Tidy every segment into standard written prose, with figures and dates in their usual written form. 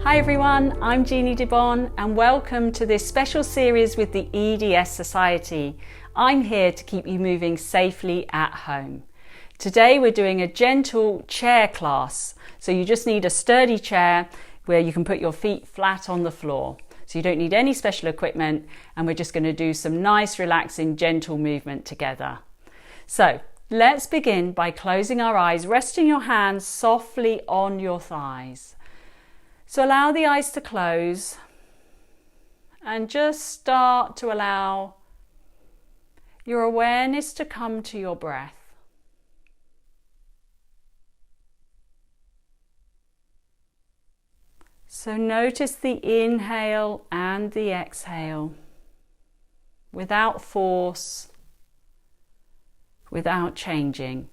Hi everyone, I'm Jeannie and welcome to this special series with the EDS Society. I'm here to keep you moving safely at home. Today we're doing a gentle chair class, so you just need a sturdy chair where you can put your feet flat on the floor. So you don't need any special equipment, and we're just going to do some nice relaxing gentle movement together. So let's begin by closing our eyes, resting your hands softly on your thighs. So allow the eyes to close and just start to allow your awareness to come to your breath. So notice the inhale and the exhale without force, without changing.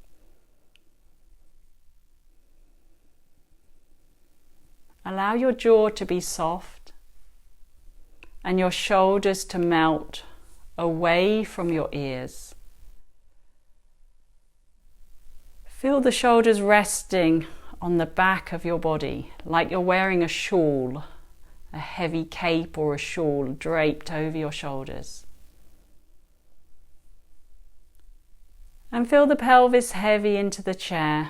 Allow your jaw to be soft and your shoulders to melt away from your ears. Feel the shoulders resting on the back of your body, like you're wearing a shawl, a heavy cape or a shawl draped over your shoulders. And feel the pelvis heavy into the chair.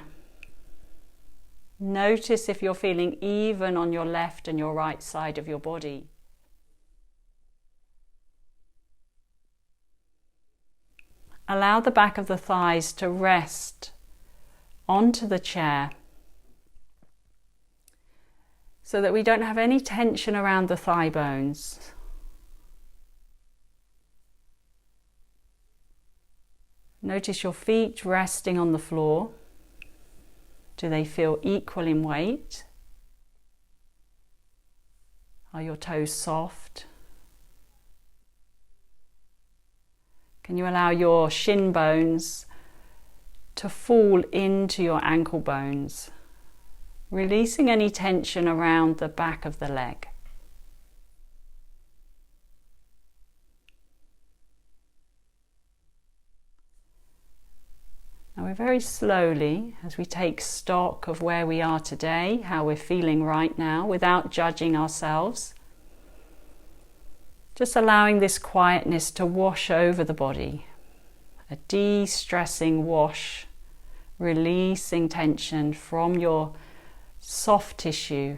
Notice if you're feeling even on your left and your right side of your body. Allow the back of the thighs to rest onto the chair so that we don't have any tension around the thigh bones. Notice your feet resting on the floor. Do they feel equal in weight? Are your toes soft? Can you allow your shin bones to fall into your ankle bones, releasing any tension around the back of the leg? Now we're very slowly, as we take stock of where we are today, how we're feeling right now, without judging ourselves. Just allowing this quietness to wash over the body, a de-stressing wash, releasing tension from your soft tissue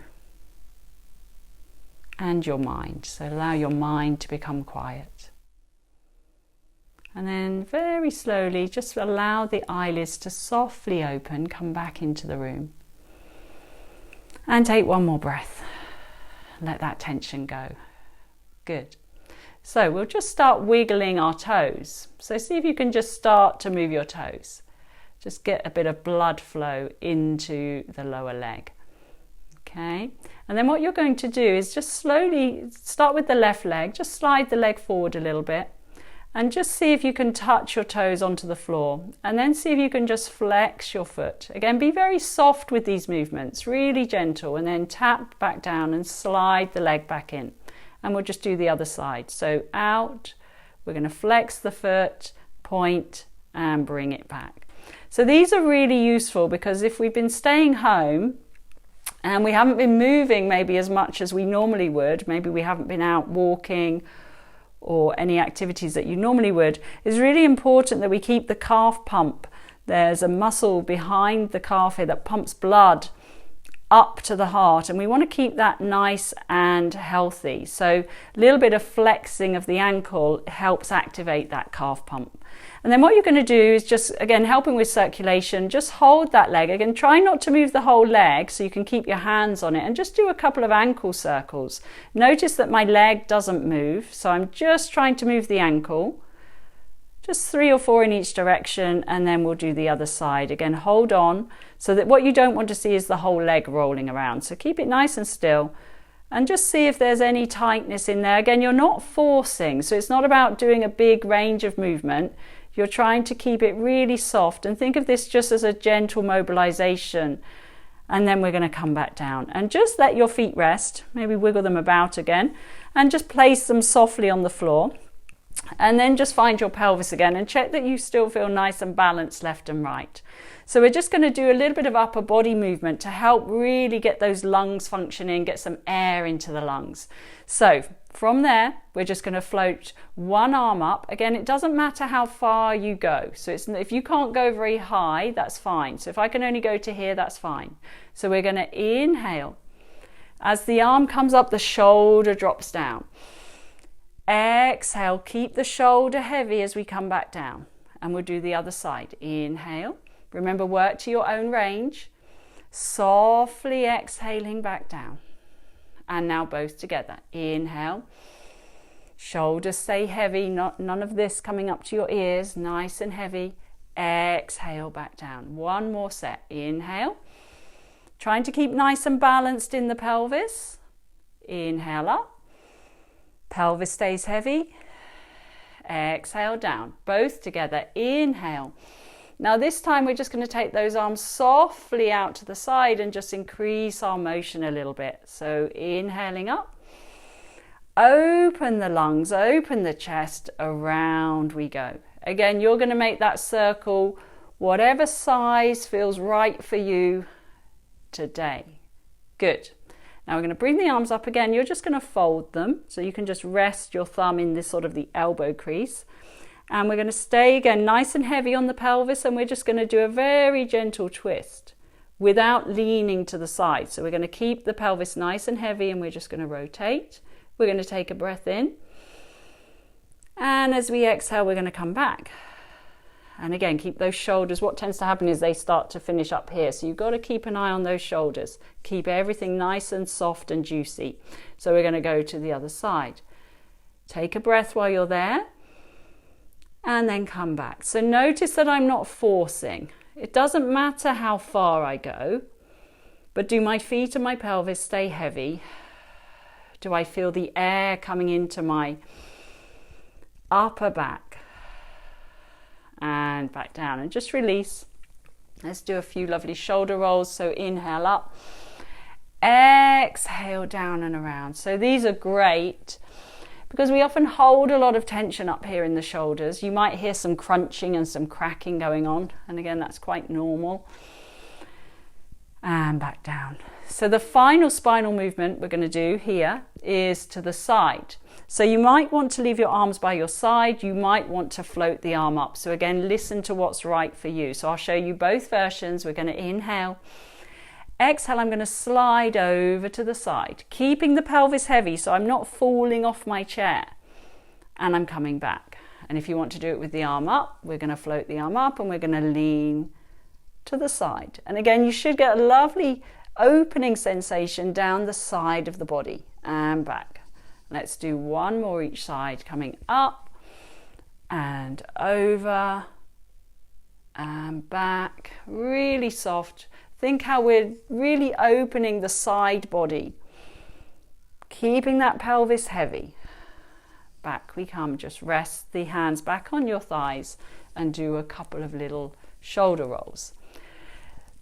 and your mind. So allow your mind to become quiet. And then very slowly, just allow the eyelids to softly open, come back into the room. And take one more breath. Let that tension go. Good. So we'll just start wiggling our toes. So see if you can just start to move your toes. Just get a bit of blood flow into the lower leg. Okay. And then what you're going to do is just slowly start with the left leg. Just slide the leg forward a little bit. And just see if you can touch your toes onto the floor, and then see if you can just flex your foot. Again, be very soft with these movements, really gentle, and then tap back down and slide the leg back in. And we'll just do the other side. So out, we're going to flex the foot, point, and bring it back. So these are really useful because if we've been staying home and we haven't been moving maybe as much as we normally would, maybe we haven't been out walking or any activities that you normally would, it's really important that we keep the calf pump. There's a muscle behind the calf here that pumps blood up to the heart, and we want to keep that nice and healthy. So a little bit of flexing of the ankle helps activate that calf pump. And then what you're going to do is just, again, helping with circulation, just hold that leg. Again, try not to move the whole leg so you can keep your hands on it, and just do a couple of ankle circles. Notice that my leg doesn't move, so I'm just trying to move the ankle. Just 3 or 4 in each direction, and then we'll do the other side. Again, hold on, so that what you don't want to see is the whole leg rolling around. So keep it nice and still, and just see if there's any tightness in there. Again, you're not forcing, so it's not about doing a big range of movement. You're trying to keep it really soft, and think of this just as a gentle mobilization. And then we're going to come back down, and just let your feet rest, maybe wiggle them about again, and just place them softly on the floor. And then just find your pelvis again and check that you still feel nice and balanced left and right. So we're just going to do a little bit of upper body movement to help really get those lungs functioning, get some air into the lungs. So from there, we're just going to float one arm up. Again, it doesn't matter how far you go. So if you can't go very high, that's fine. So if I can only go to here, that's fine. So we're going to inhale. As the arm comes up, the shoulder drops down. Exhale, keep the shoulder heavy as we come back down. And we'll do the other side. Inhale. Remember, work to your own range. Softly exhaling back down. And now both together. Inhale. Shoulders stay heavy. None of this coming up to your ears. Nice and heavy. Exhale back down. One more set. Inhale. Trying to keep nice and balanced in the pelvis. Inhale up. Pelvis stays heavy. Exhale down. Both together. Inhale. Now this time we're just going to take those arms softly out to the side and just increase our motion a little bit. So inhaling up. Open the lungs, open the chest, around we go. Again, you're going to make that circle whatever size feels right for you today. Good. Now we're going to bring the arms up again. You're just going to fold them. So you can just rest your thumb in this sort of the elbow crease. And we're going to stay again nice and heavy on the pelvis. And we're just going to do a very gentle twist without leaning to the side. So we're going to keep the pelvis nice and heavy and we're just going to rotate. We're going to take a breath in. And as we exhale, we're going to come back. And again, keep those shoulders. What tends to happen is they start to finish up here. So you've got to keep an eye on those shoulders. Keep everything nice and soft and juicy. So we're going to go to the other side. Take a breath while you're there. And then come back. So notice that I'm not forcing. It doesn't matter how far I go. But do my feet and my pelvis stay heavy? Do I feel the air coming into my upper back? And back down and just release. Let's do a few lovely shoulder rolls. So inhale up, exhale down and around. So these are great because we often hold a lot of tension up here in the shoulders. You might hear some crunching and some cracking going on. And again, that's quite normal. And back down. So the final spinal movement we're going to do here is to the side. So you might want to leave your arms by your side. You might want to float the arm up. So again, listen to what's right for you. So I'll show you both versions. We're going to inhale. Exhale, I'm going to slide over to the side, keeping the pelvis heavy so I'm not falling off my chair. And I'm coming back. And if you want to do it with the arm up, we're going to float the arm up and we're going to lean to the side. And again, you should get a lovely opening sensation down the side of the body and back. Let's do one more each side, coming up and over and back, really soft. Think how we're really opening the side body, keeping that pelvis heavy. Back we come, just rest the hands back on your thighs and do a couple of little shoulder rolls.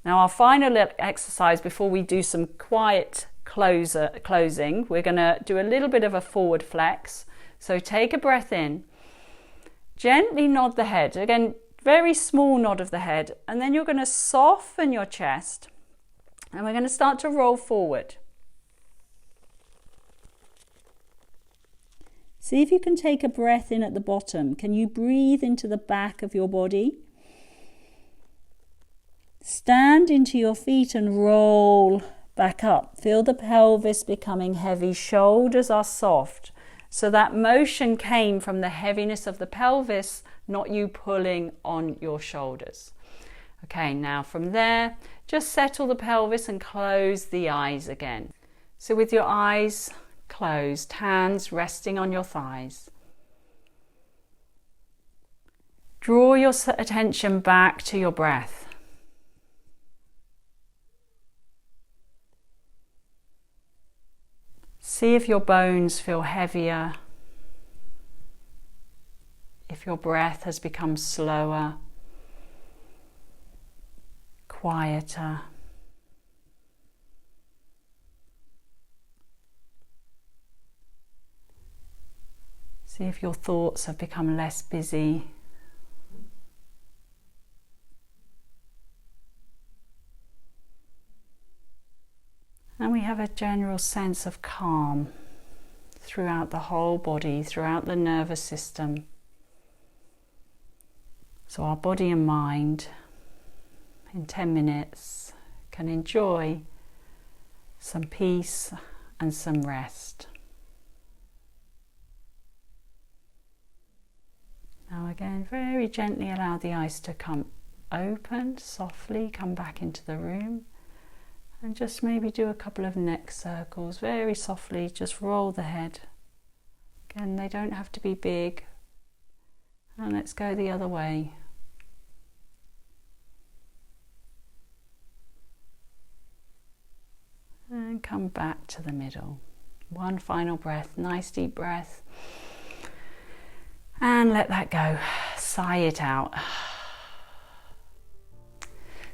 Now our final exercise before we do some quiet closing, we're going to do a little bit of a forward flex. So take a breath in, gently nod the head. Again, very small nod of the head. And then you're going to soften your chest and we're going to start to roll forward. See if you can take a breath in at the bottom. Can you breathe into the back of your body? Stand into your feet and roll back up. Feel the pelvis becoming heavy. Shoulders are soft. So that motion came from the heaviness of the pelvis, not you pulling on your shoulders. Okay, now from there, just settle the pelvis and close the eyes again. So with your eyes closed, hands resting on your thighs. Draw your attention back to your breath. See if your bones feel heavier, if your breath has become slower, quieter. See if your thoughts have become less busy. And we have a general sense of calm throughout the whole body, throughout the nervous system. So our body and mind in 10 minutes can enjoy some peace and some rest. Now again, very gently allow the eyes to come open, softly come back into the room. And just maybe do a couple of neck circles, very softly, just roll the head. Again, they don't have to be big. And let's go the other way. And come back to the middle. One final breath, nice deep breath. And let that go, sigh it out.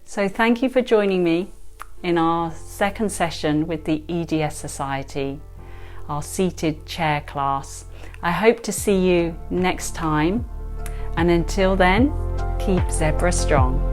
So thank you for joining me in our second session with the EDS Society, our seated chair class. I hope to see you next time, and until then, keep zebra strong.